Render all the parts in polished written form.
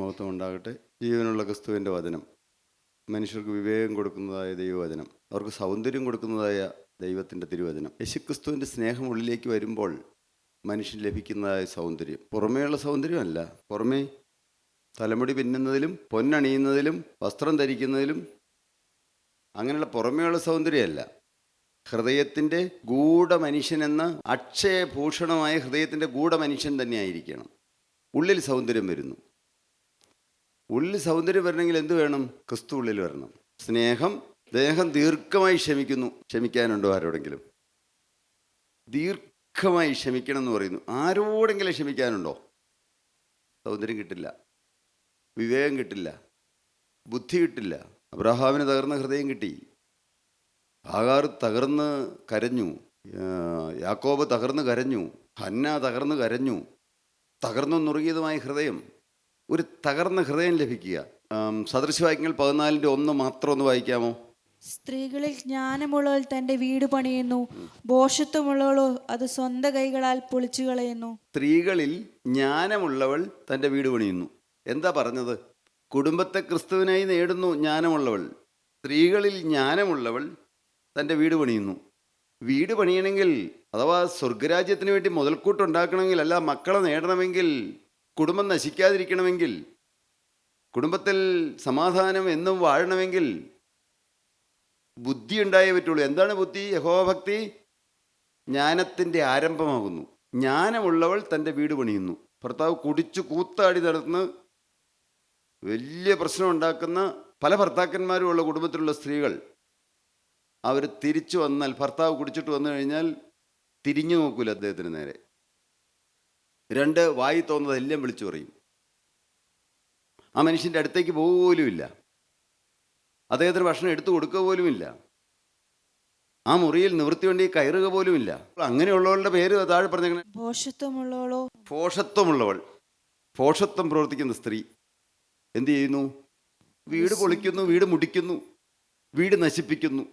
മഹത്വം ഉണ്ടാകട്ടെ. ജീവനുള്ള ക്രിസ്തുവിൻ്റെ വചനം, മനുഷ്യർക്ക് വിവേകം കൊടുക്കുന്നതായ ദൈവവചനം, അവർക്ക് സൗന്ദര്യം കൊടുക്കുന്നതായ ദൈവത്തിൻ്റെ തിരുവചനം. യേശുക്രിസ്തുവിൻ്റെ സ്നേഹം ഉള്ളിലേക്ക് വരുമ്പോൾ മനുഷ്യന് ലഭിക്കുന്നതായ സൗന്ദര്യം പുറമേയുള്ള സൗന്ദര്യമല്ല. പുറമേ തലമുടി പിന്നുന്നതിലും പൊന്നണിയുന്നതിലും വസ്ത്രം ധരിക്കുന്നതിലും അങ്ങനെയുള്ള പുറമേയുള്ള സൗന്ദര്യമല്ല. ഹൃദയത്തിൻ്റെ ഗൂഢമനുഷ്യനെന്ന അക്ഷയഭൂഷണമായ ഹൃദയത്തിൻ്റെ ഗൂഢമനുഷ്യൻ തന്നെയായിരിക്കണം. ഉള്ളിൽ സൗന്ദര്യം വരുന്നു. ഉള്ളിൽ സൗന്ദര്യം വരണമെങ്കിൽ എന്ത് വേണം? ക്രിസ്തു ഉള്ളിൽ വരണം. സ്നേഹം, ദേഹം ദീർഘമായി ക്ഷമിക്കുന്നു. ക്ഷമിക്കാനുണ്ടോ ആരോടെങ്കിലും? ദീർഘമായി ക്ഷമിക്കണം എന്ന് പറയുന്നു. ആരോടെങ്കിലും ക്ഷമിക്കാനുണ്ടോ? സൗന്ദര്യം കിട്ടില്ല, വിവേകം കിട്ടില്ല, ബുദ്ധി കിട്ടില്ല. അബ്രഹാമിന് തകർന്ന ഹൃദയം കിട്ടി. ആഗാർ തകർന്ന് കരഞ്ഞു, യാക്കോബ് തകർന്ന് കരഞ്ഞു, ഹന്ന തകർന്ന് കരഞ്ഞു. തകർന്നു നുറുകിയതുമായ ഹൃദയം, ഒരു തകർന്ന ഹൃദയം ലഭിക്കുക. സദൃശവാക്യങ്ങൾ 14:1 മാത്രം ഒന്ന് വായിക്കാമോ? സ്ത്രീകളിൽ ജ്ഞാനമുള്ളവൾ തന്റെ വീട് പണിയുന്നു, ഭോഷത്വമുള്ളവളോ അത് സ്വന്തം കൈകളാൽ പൊളിച്ചു കളയുന്നു. സ്ത്രീകളിൽ ജ്ഞാനമുള്ളവൾ തൻ്റെ വീട് പണിയുന്നു. എന്താ പറഞ്ഞത്? കുടുംബത്തെ ക്രിസ്തുവിനായി നേടുന്നു ജ്ഞാനമുള്ളവൾ. സ്ത്രീകളിൽ ജ്ഞാനമുള്ളവൾ തൻ്റെ വീട് പണിയുന്നു. വീട് പണിയണമെങ്കിൽ, അഥവാ സ്വർഗരാജ്യത്തിന് വേണ്ടി മുതൽക്കൂട്ടുണ്ടാക്കണമെങ്കിൽ, അല്ല മക്കളെ നേടണമെങ്കിൽ, കുടുംബം നശിക്കാതിരിക്കണമെങ്കിൽ, കുടുംബത്തിൽ സമാധാനം എന്നും വാഴണമെങ്കിൽ ബുദ്ധി ഉണ്ടായേ പറ്റുള്ളൂ. എന്താണ് ബുദ്ധി? യഹോവഭക്തി ജ്ഞാനത്തിൻ്റെ ആരംഭമാകുന്നു. ജ്ഞാനമുള്ളവൾ തൻ്റെ വീട് പണിയുന്നു. ഭർത്താവ് കുടിച്ചു കൂത്താടി നടന്ന് വലിയ പ്രശ്നം ഉണ്ടാക്കുന്ന പല ഭർത്താക്കന്മാരുമുള്ള കുടുംബത്തിലുള്ള സ്ത്രീകൾ, അവർ തിരിച്ചു വന്നാൽ, ഭർത്താവ് കുടിച്ചിട്ട് വന്നു കഴിഞ്ഞാൽ തിരിഞ്ഞു നോക്കൂല അദ്ദേഹത്തിന് നേരെ. 2 വായി തോന്നുന്നതെല്ലാം വിളിച്ചു പറയും. ആ മനുഷ്യൻ്റെ അടുത്തേക്ക് പോലുമില്ല. അദ്ദേഹത്തിന് ഭക്ഷണം എടുത്തു കൊടുക്കുക പോലുമില്ല. ആ മുറിയിൽ നിവൃത്തി വേണ്ടി കയറുക പോലുമില്ല. അങ്ങനെയുള്ളവളുടെ പേര് താഴെ പറഞ്ഞേക്കണേ, ഭോഷത്വമുള്ളവളോ. ഭോഷത്വമുള്ളവൾ. ഭോഷത്വം പ്രവർത്തിക്കുന്ന സ്ത്രീ എന്തു ചെയ്യുന്നു? വീട് പൊളിക്കുന്നു, വീട് മുടിക്കുന്നു, വീട് നശിപ്പിക്കുന്നു.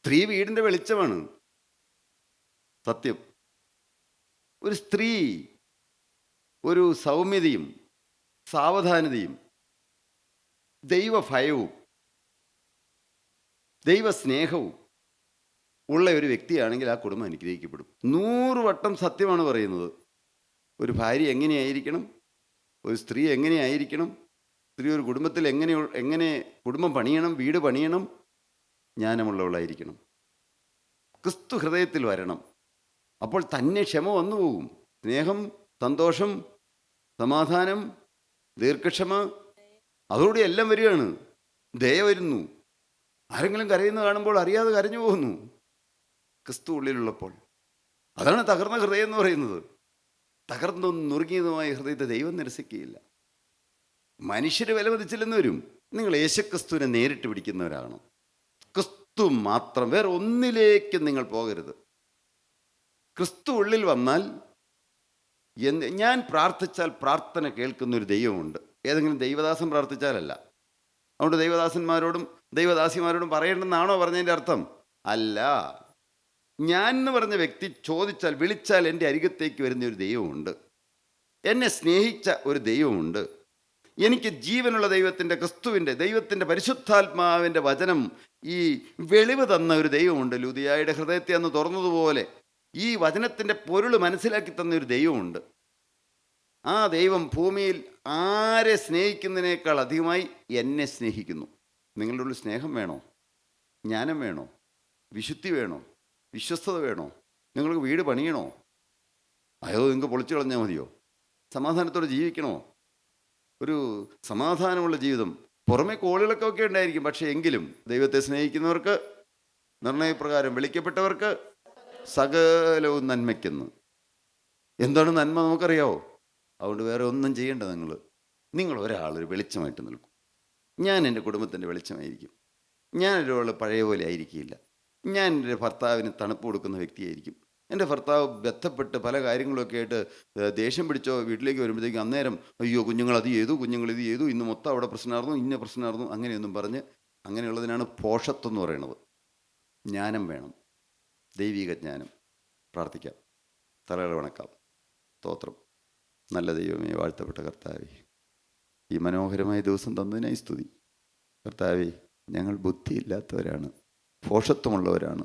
സ്ത്രീ വീടിൻ്റെ വെളിച്ചമാണ്. സത്യം. ഒരു സ്ത്രീ ഒരു സൗമ്യതയും സാവധാനതയും ദൈവഭയവും ദൈവസ്നേഹവും ഉള്ള ഒരു വ്യക്തിയാണെങ്കിൽ ആ കുടുംബം അനുഗ്രഹിക്കപ്പെടും. 100 വട്ടം സത്യമാണ് പറയുന്നത്. ഒരു ഭാര്യ എങ്ങനെയായിരിക്കണം, ഒരു സ്ത്രീ എങ്ങനെയായിരിക്കണം, സ്ത്രീ ഒരു കുടുംബത്തിൽ എങ്ങനെ കുടുംബം പണിയണം, വീട് പണിയണം, ജ്ഞാനമുള്ളവളായിരിക്കണം. ക്രിസ്തു ഹൃദയത്തിൽ വരണം. അപ്പോൾ തന്നെ ക്ഷമ വന്നു പോകും. സ്നേഹം, സന്തോഷം, സമാധാനം, ദീർഘക്ഷമ, അതോടെ എല്ലാം വരികയാണ്. ദയ വരുന്നു. ആരെങ്കിലും കരയുന്ന കാണുമ്പോൾ അറിയാതെ കരഞ്ഞു പോകുന്നു. ക്രിസ്തു ഉള്ളിലുള്ളപ്പോൾ. അതാണ് തകർന്ന ഹൃദയം എന്ന് പറയുന്നത്. തകർന്നും നുറുങ്ങിയതുമായ ഹൃദയത്തെ ദൈവം നിരസിക്കുകയില്ല. മനുഷ്യർ വിലമതിച്ചില്ലെന്ന് വരും. നിങ്ങൾ യേശുക്രിസ്തുവിനെ നേരിട്ട് പിടിക്കുന്നവരാണ്. ക്രിസ്തു മാത്രം, വേറെ ഒന്നിലേക്കും നിങ്ങൾ പോകരുത്. ക്രിസ്തു ഉള്ളിൽ വന്നാൽ ഞാൻ പ്രാർത്ഥിച്ചാൽ പ്രാർത്ഥന കേൾക്കുന്നൊരു ദൈവമുണ്ട്. ഏതെങ്കിലും ദൈവദാസൻ പ്രാർത്ഥിച്ചാലല്ല. അതുകൊണ്ട് ദൈവദാസന്മാരോടും ദൈവദാസിമാരോടും പറയേണ്ടെന്നാണോ പറഞ്ഞതിൻ്റെ അർത്ഥം? അല്ല. ഞാൻ എന്ന് പറഞ്ഞ വ്യക്തി ചോദിച്ചാൽ, വിളിച്ചാൽ എൻ്റെ അരികത്തേക്ക് വരുന്ന ഒരു ദൈവമുണ്ട്. എന്നെ സ്നേഹിച്ച ഒരു ദൈവമുണ്ട്. എനിക്ക് ജീവനുള്ള ദൈവത്തിൻ്റെ, ക്രിസ്തുവിൻ്റെ, ദൈവത്തിൻ്റെ പരിശുദ്ധാത്മാവിൻ്റെ വചനം, ഈ വെളിവ് തന്ന ഒരു ദൈവമുണ്ട്. ലൂദിയായുടെ ഹൃദയത്തെ അന്ന് തുറന്നതുപോലെ ഈ വചനത്തിൻ്റെ പൊരുൾ മനസ്സിലാക്കി തന്ന ഒരു ദൈവമുണ്ട്. ആ ദൈവം ഭൂമിയിൽ ആരെ സ്നേഹിക്കുന്നതിനേക്കാൾ അധികമായി എന്നെ സ്നേഹിക്കുന്നു. നിങ്ങളുടെ ഉള്ളിൽ സ്നേഹം വേണോ? ജ്ഞാനം വേണോ? വിശുദ്ധി വേണോ? വിശ്വസ്തത വേണോ? നിങ്ങൾക്ക് വീട് പണിയണോ? അയോ നിങ്ങൾക്ക് പൊളിച്ചു കളഞ്ഞാൽ മതിയോ? സമാധാനത്തോടെ ജീവിക്കണോ? ഒരു സമാധാനമുള്ള ജീവിതം. പുറമെ കോളിളക്കമൊക്കെ ഉണ്ടായിരിക്കും, പക്ഷേ എങ്കിലും ദൈവത്തെ സ്നേഹിക്കുന്നവർക്ക്, നിർണയപ്രകാരം വിളിക്കപ്പെട്ടവർക്ക് സകലവും നന്മയ്ക്കെന്ന്. എന്താണ് നന്മ നമുക്കറിയാവോ? അതുകൊണ്ട് വേറെ ഒന്നും ചെയ്യേണ്ട. നിങ്ങൾ ഒരാളൊരു വെളിച്ചമായിട്ട് നിൽക്കും. ഞാൻ എൻ്റെ കുടുംബത്തിൻ്റെ വെളിച്ചമായിരിക്കും. ഞാനൊരാൾ പഴയ പോലെ ആയിരിക്കില്ല. ഞാൻ എൻ്റെ ഭർത്താവിന് തണുപ്പ് കൊടുക്കുന്ന വ്യക്തിയായിരിക്കും. എൻ്റെ ഭർത്താവ് ബന്ധപ്പെട്ട് പല കാര്യങ്ങളൊക്കെ ആയിട്ട് ദേഷ്യം പിടിച്ചോ വീട്ടിലേക്ക് വരുമ്പോഴത്തേക്കും അന്നേരം അയ്യോ കുഞ്ഞുങ്ങൾ അത് ചെയ്തു, കുഞ്ഞുങ്ങൾ ഇത് ചെയ്തു, ഇന്ന് മൊത്തം അവിടെ പ്രശ്നമായിരുന്നു, ഇന്ന പ്രശ്നമായിരുന്നു, അങ്ങനെയൊന്നും പറഞ്ഞ് അങ്ങനെയുള്ളതിനാണ് ഭോഷത്വം എന്ന് പറയുന്നത്. ജ്ഞാനം വേണം, ദൈവിക ജ്ഞാനം. പ്രാർത്ഥിക്കാം, തലകൾ വണക്കാം. സ്തോത്രം. നല്ല ദൈവമേ, വാഴ്ത്തപ്പെട്ട കർത്താവേ, ഈ മനോഹരമായ ദിവസം തന്നതിനായി സ്തുതി. കർത്താവേ, ഞങ്ങൾ ബുദ്ധിയില്ലാത്തവരാണ്, ഭോഷത്വമുള്ളവരാണ്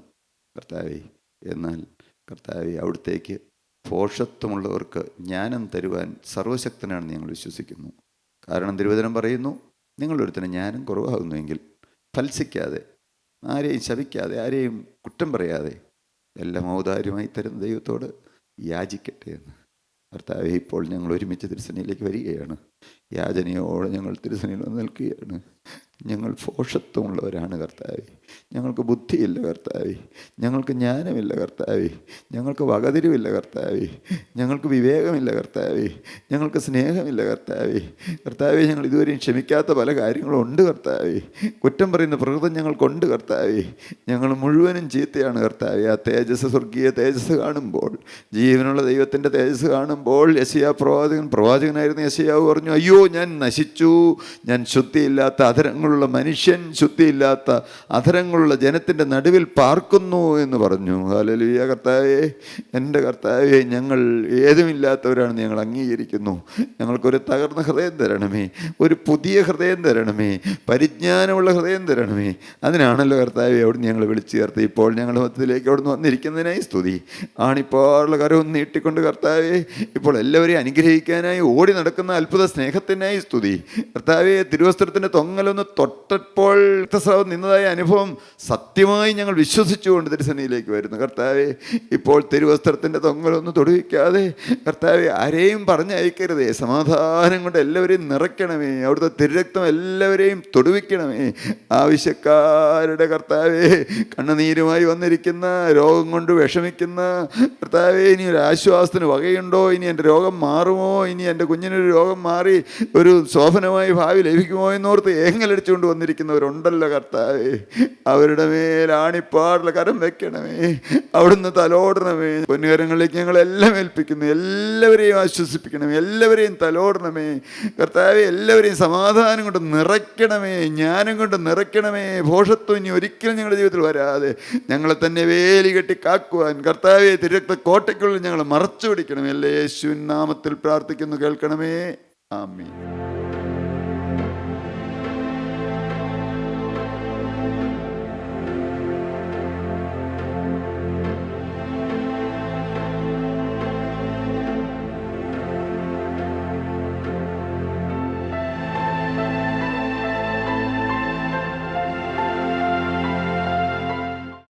കർത്താവേ. എന്നാൽ കർത്താവേ, അവിടുത്തേക്ക് ഭോഷത്വമുള്ളവർക്ക് ജ്ഞാനം തരുവാൻ സർവശക്തനാണെന്ന് ഞങ്ങൾ വിശ്വസിക്കുന്നു. കാരണം തിരുവചനം പറയുന്നു, നിങ്ങളൊരുത്തന് ജ്ഞാനം കുറവാകുന്നുവെങ്കിൽ ഫൽസിക്കാതെ, ആരെയും ശപിക്കാതെ, ആരെയും കുറ്റം പറയാതെ എല്ലാം ഔദാര്യമായി തരുന്ന ദൈവത്തോട് യാചിക്കട്ടെ എന്ന്. കർത്താവേ, ഇപ്പോൾ ഞങ്ങൾ ഒരുമിച്ച് തിരുസന്നിധിയിലേക്ക് വരികയാണ്. യാചനയോടെ ഞങ്ങൾ തിരുസന്നിധിയിൽ വന്ന് നിൽക്കുകയാണ്. ഞങ്ങൾ ഭോഷത്വമുള്ളവരാണ് കർത്താവേ. ഞങ്ങൾക്ക് ബുദ്ധിയില്ല കർത്താവേ, ഞങ്ങൾക്ക് ജ്ഞാനമില്ല കർത്താവേ, ഞങ്ങൾക്ക് വകതിരിവില്ല കർത്താവേ, ഞങ്ങൾക്ക് വിവേകമില്ല കർത്താവേ, ഞങ്ങൾക്ക് സ്നേഹമില്ല കർത്താവേ. കർത്താവേ, ഞങ്ങൾ ഇതുവരെയും ക്ഷമിക്കാത്ത പല കാര്യങ്ങളും ഉണ്ട് കർത്താവേ. കുറ്റം പറയുന്ന പ്രകൃതം ഞങ്ങൾക്കുണ്ട് കർത്താവേ. ഞങ്ങൾ മുഴുവനും ചീത്തയാണ് കർത്താവേ. ആ തേജസ്, സ്വർഗീയ തേജസ് കാണുമ്പോൾ, ജീവനുള്ള ദൈവത്തിൻ്റെ തേജസ് കാണുമ്പോൾ, പ്രവാചകനായിരുന്ന യെശയ്യാവ് പറഞ്ഞു, അയ്യോ ഞാൻ നശിച്ചു, ഞാൻ ശുദ്ധിയില്ലാത്ത അധരങ്ങളുള്ള മനുഷ്യൻ, ശുദ്ധിയില്ലാത്ത അധരങ്ങളുള്ള ജനത്തിൻ്റെ നടുവിൽ പാർക്കുന്നു എന്ന് പറഞ്ഞു. ഹല്ലേലൂയ. കർത്താവേ, എൻ്റെ കർത്താവേ, ഞങ്ങൾ ഏതുമില്ലാത്തവരാണെന്ന് ഞങ്ങൾ അംഗീകരിക്കുന്നു. ഞങ്ങൾക്കൊരു തകർന്ന ഹൃദയം തരണമേ, ഒരു പുതിയ ഹൃദയം തരണമേ, പരിജ്ഞാനമുള്ള ഹൃദയം തരണമേ. അതിനാണല്ലോ കർത്താവേ അവിടുന്ന് ഞങ്ങൾ വിളിച്ചു ചേർത്ത്. ഇപ്പോൾ ഞങ്ങളുടെ മധ്യത്തിലേക്ക് അവിടുന്ന് വന്നിരിക്കുന്നതിനായി സ്തുതി. ആണിപ്പോഴുള്ള കരവും നീട്ടിക്കൊണ്ട് കർത്താവേ, ഇപ്പോൾ എല്ലാവരെയും അനുഗ്രഹിക്കാനായി ഓടി നടക്കുന്ന അത്ഭുത സ്നേഹത്തിനായി സ്തുതി. കർത്താവേ, തിരുവസ്ത്രത്തിൻ്റെ തൊങ്ങലൊന്ന് തൊട്ടപ്പോൾ രക്തസ്രാവം നിന്നതായ അനുഭവം സത്യമായി ഞങ്ങൾ വിശ്വസിച്ചുകൊണ്ട് തിരുസന്നിധിയിലേക്ക് വരുന്നു. കർത്താവേ, ഇപ്പോൾ തിരുവസ്ത്രത്തിൻ്റെ തൊങ്ങലൊന്ന് തൊടുവിക്കാതെ കർത്താവേ, ആരെയും പറഞ്ഞയക്കരുതേ. സമാധാനം കൊണ്ട് എല്ലാവരെയും നിറയ്ക്കണമേ. അവിടുത്തെ തിരുരക്തം എല്ലാവരെയും തൊടുവിക്കണമേ. ആവശ്യക്കാരുടെ കർത്താവേ, കണ്ണുനീരുമായി വന്നിരിക്കുന്ന, രോഗം കൊണ്ട് വിഷമിക്കുന്ന കർത്താവേ, ഇനി ഒരു ആശ്വാസത്തിന് വകയുണ്ടോ? ഇനി എൻ്റെ രോഗം മാറുമോ? ഇനി എൻ്റെ കുഞ്ഞിനൊരു രോഗം മാറി ഒരു ശോഭനമായ ഭാവി ലഭിക്കുമോ എന്നോർത്ത് ഏങ്ങലടിച്ചുകൊണ്ട് വന്നിരിക്കുന്നവരുണ്ടല്ലോ കർത്താവേ. അവരുടെ മേലാണിപ്പാടുള്ള കരം വെക്കണമേ. അവിടുന്ന് തലോടണമേ. പൊന്നുകരങ്ങളിലേക്ക് ഞങ്ങളെല്ലാം ഏൽപ്പിക്കുന്നു. എല്ലാവരെയും ആശ്വസിപ്പിക്കണമേ, എല്ലാവരെയും തലോടണമേ കർത്താവേ. എല്ലാവരെയും സമാധാനം കൊണ്ട് നിറയ്ക്കണമേ, ജ്ഞാനം കൊണ്ട് നിറയ്ക്കണമേ. ഭോഷത്വം ഇനി ഒരിക്കലും ഞങ്ങളുടെ ജീവിതത്തിൽ വരാതെ ഞങ്ങളെ തന്നെ വേലി കെട്ടി കാക്കുവാൻ കർത്താവേ, തിരുരക്ത കോട്ടയ്ക്കുള്ളിൽ ഞങ്ങൾ മറച്ചു പിടിക്കണമേ. യേശുവിൻ നാമത്തിൽ പ്രാർത്ഥിക്കുന്നു, കേൾക്കണമേ. ആമീൻ.